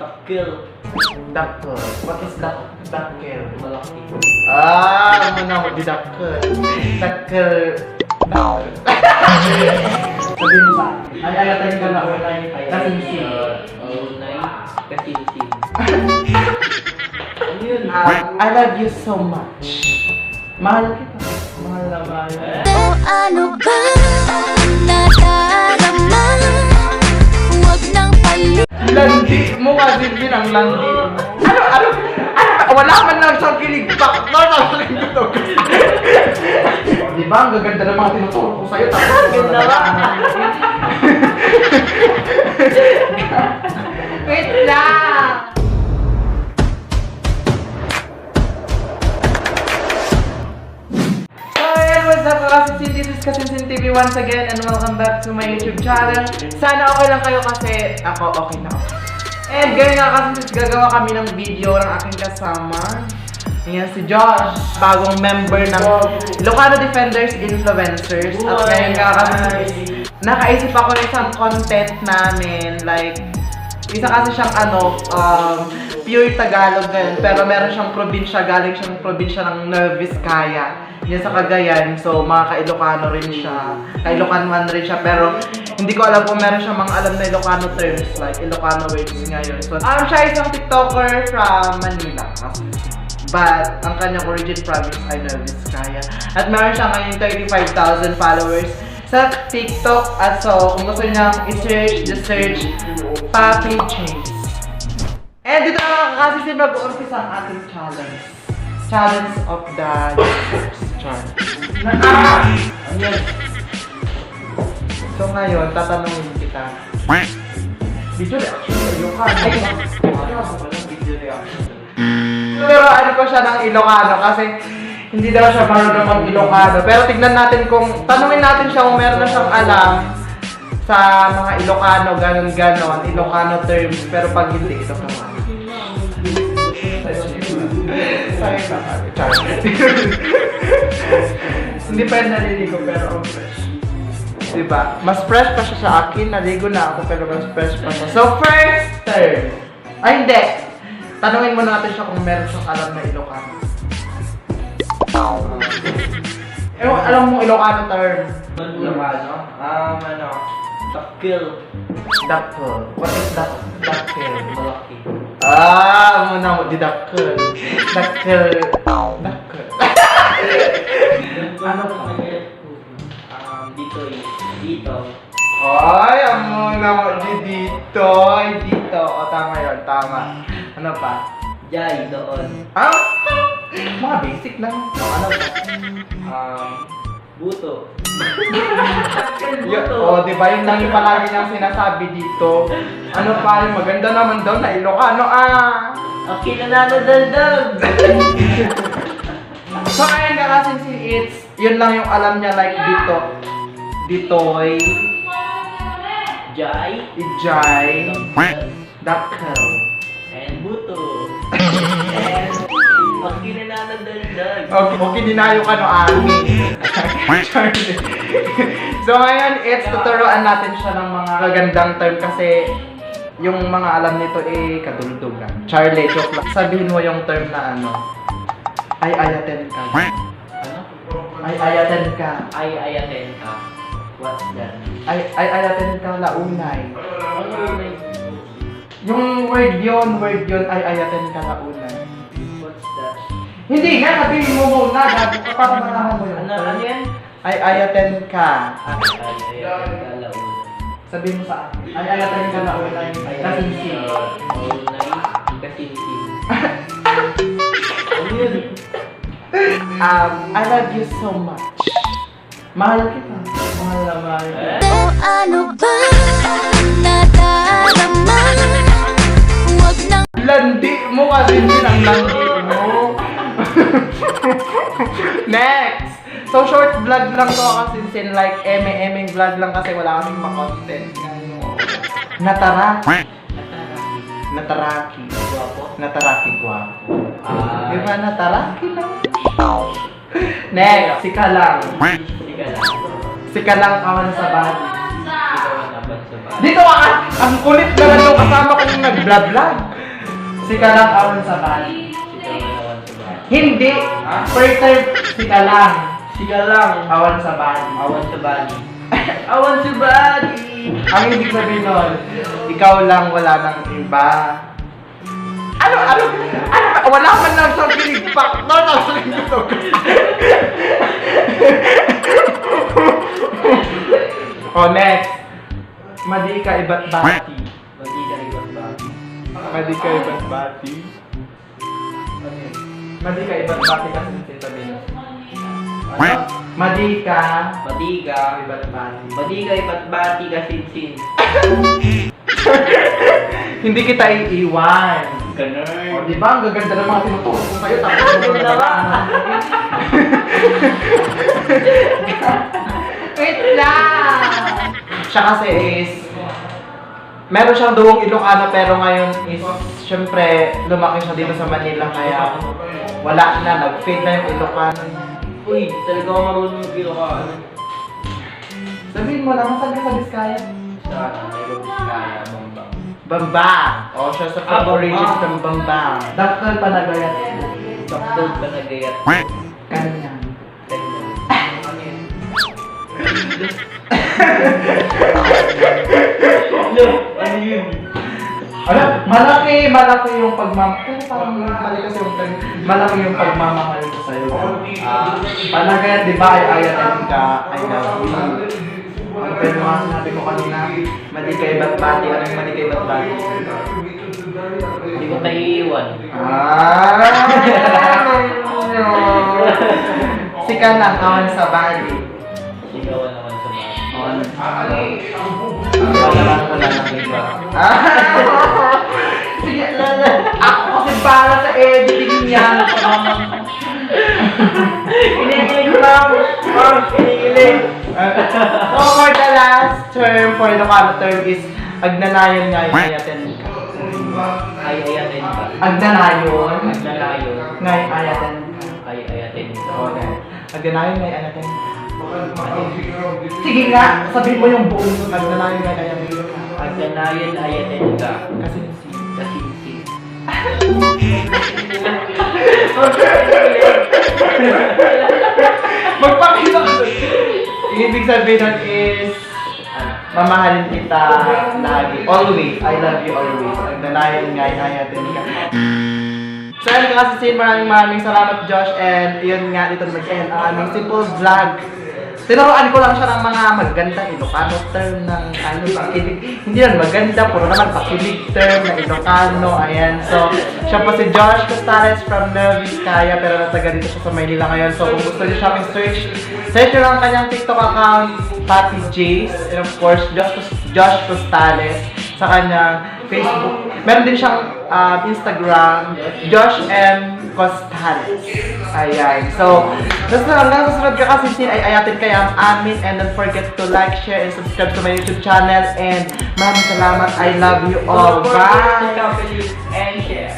Dakkel. Dakkel. What is dakkel? Malaki. Muna mo di dakkel. Dakkel. Dakkel. Sabi mo sa ay ayatan ka na unay kasinsin. Unay kasinsin. Ano yun? I love you so much. Mahal kita. Mahal na mahal. O ano ba nadarama? Huwag nang palit. Landi mo kasi ang landi mo. Ano? Wala man lang sa kilig pa. Di ba? Ang gaganda ng mga tinuturo ko sa'yo. Tapos Ganda ba? wait lang! So ayan, what's up mga Kasinsin? This is Kasinsin TV once again and welcome back to my YouTube channel. Sana okay lang kayo kasi ako okay na ako. And ganyan nga kasi gagawa kami ng video ng aking kasama. Ayan si Josh, bagong member ng Ilocano Defenders Influencers. At ngayon nga kasi nakaisip ako ng isang content namin, like isa kasi siyang pure Tagalog ganyan, pero meron siyang probinsya, galing siyang probinsya ng Nueva Vizcaya. Yan sa Cagayan, so mga ka-Ilocano rin siya, ka-Ilocanuan rin siya, pero hindi ko alam kung meron siyang mga alam na Ilocano terms, like Ilocano words ngayon. So, siya isang TikToker from Manila. But, ang kanyang origin province ay Nueva Vizcaya. At meron siya ngayon 35,000 followers sa TikTok. At so, kung gusto niyang i-search, just search Papi Chase. And dito na kasi mag-umpisa ang ating challenge. Challenge of the universe. Ano yan? So ngayon, tatanungin kita. Video reaction sa Ilocano. Ay, video reaction. Pero ano ko siya ng Ilocano kasi hindi daw siya marunong mag-Ilocano. Pero tignan natin tanungin natin siya kung meron na siyang alam sa mga Ilocano, ganon-ganon, Ilocano terms. Pero pag hindi, ito naman. Hindi pa yun naliligo pero ang fresh. Diba? Mas fresh pa siya sa akin. Naligo na ako pero mas fresh pa siya. So first term. Ay hindi. Tanungin mo natin siya kung meron siyang alam na Ilocano. Alam mo Ilocano term? Ilocano? Dakkel. Dakkel. What is dakkel? Malaki. Muna mo di dakkel. Dakkel. Dakkel. Ano pa? Dito. Ay, muna mo dito. Ay, dito. O, tama yun. Tama. Ano pa? Jay, doon. Mga basic lang. Ano pa? Buto. Diba yun lang yung palagi niyang sinasabi dito. Ano pa? Maganda naman daw na Ilocano. Okay na nanadaldal. So, ayun ka kasi si It's, yun lang yung alam niya like dito. Ditoy. Jay. Ijay. Dakkel. And buto. And okay na nanadaldal. Okay, dinayo ka no Ami. So ngayon, It's tuturuan natin siya ng mga magandang term kasi yung mga alam nito kaduldugan. Charlie, joke lang. Sabihin mo yung term na ay ayaten ka. Ano? Ay ayaten ka. Ay ayaten ka. What's that? Ay ayaten ka launay. Ano yun? Yung word yun, ay ayaten ka launay. What's that? Hindi nga, sabihin mo muna, gabi ka para malaman mo yun. Ano yan? Ay ayaten ka. Ay ayaten ka launa. Sabihin mo sa akin. Ay ayaten ka launay. Kasinsin. Unay kasinsin. Ano yun? Um, I love you so much. Mahal kita. Mahal na mahal kita. O ano ba nadarama? Huwag nang Landi mo kasi ang landi mo. Next! So short vlog lang to kasi like eme-emeng vlog lang kasi wala kasing ma-content. Nataraki. Nataraki. Guwapo. Nataraki guwapo. Di ba Ay. nataraki lang? Next, sika lang. Sige lang. Sika lang kawan sa body. Ikaw ang naban sa bahay. Dito ka! Ang kulit naman yung kasama kong nag-vlog. Si Kalang awan sa bali. Sigaw na awan sa bahay. Hindi! First time, si Kalang. Sigaw lang. Awan sa bali. Awan sa body. Awan sa body. Ang ibig sabihin nun, ikaw lang, wala nang iba. Ano? Wala man lang sa kilig factor na sa ito. Oh, next. Madi ka iba't bati. Madi ka ibang body. Madi ka iba't bati. Madi ka iba't bati kasi sabihin. Ano? Madi ka Madi ka. iba't bati. Madi ka iba't bati ka sin-sin. Hindi kita iiwan. Ganun. O, di ba? Ang gaganda ng mga tinuturo ko sa'yo. Tapos Yun na ba? Wait lang! Siya kasi is, meron siyang duwong Ilocano pero ngayon is, syempre, lumaki siya dito sa Manila kaya wala na, nag-fade na yung Ilocano niya. Uy, talaga ako marunong mag-Ilocano. Sabihin mo lang, saan ka sa Biskaya? Sana, may Biskaya, Bambang. Bambang! O, siya sa Ah, origins Bambang. ng Bambang. Dr. Panagayat. Doktor ba nagayat? Kanya. Ano yun? Ano yun? Ano? Malaki yung pagmamahal. Parang mali kasi yung term. Malaki yung pagmamahal ko sa'yo. Panagayat, di ba, ay ayatin ka, I love you. Ang pero mga sinabi ko kanina, mali ka iba't bati, anong mali ka iba't bati? Hindi ko tayo iiwan. Si Kanang awan sa bali. Sigawan naman sa bahay. Wala lang iba. Sige, ako kasi para sa editing yan. Kinikilig ko lang! Kinikilig! So for the last term for Ilocano term is agnanayon nga yung ayatin ka. Ay, ayatin ka. Agnanayon Naglalayon. nga yung ayatin ka. Ay, ayatin ka. Okay. Agnanayon nga yung ayatin ka. Sige nga, sabihin mo yung buong agnanayon nga yung ayatin ka. Agnanayon, ayatin ka. Kasi Kasinsin. magpakita ka. Ibig sabihin nun is mamahalin kita lagi. Always. I love you always. Agnanayon nga yung ayatin ka. So yun kasi sin, maraming salamat Josh, and yun nga dito mag-end ang aming simple vlog. Tinuruan ko lang siya ng mga magandang Ilocano term ng ano, pakilig. Hindi lang maganda, puro naman pakilig term na Ilocano. Ayan, so siya po si Josh Costales from Nueva Vizcaya, pero nataga dito siya sa Maynila ngayon. So kung gusto niyo siyang search nyo lang ang kanyang TikTok account, Patty Jace, and of course Josh Costales sa kanyang Facebook. Meron din siyang Instagram, Josh M. Costales. Ayan. So, hanggang susunod ka kasi sin ay ayatin kayo ang amin, and don't forget to like, share, and subscribe to my YouTube channel, and maraming salamat. I love you all. Bye! And share.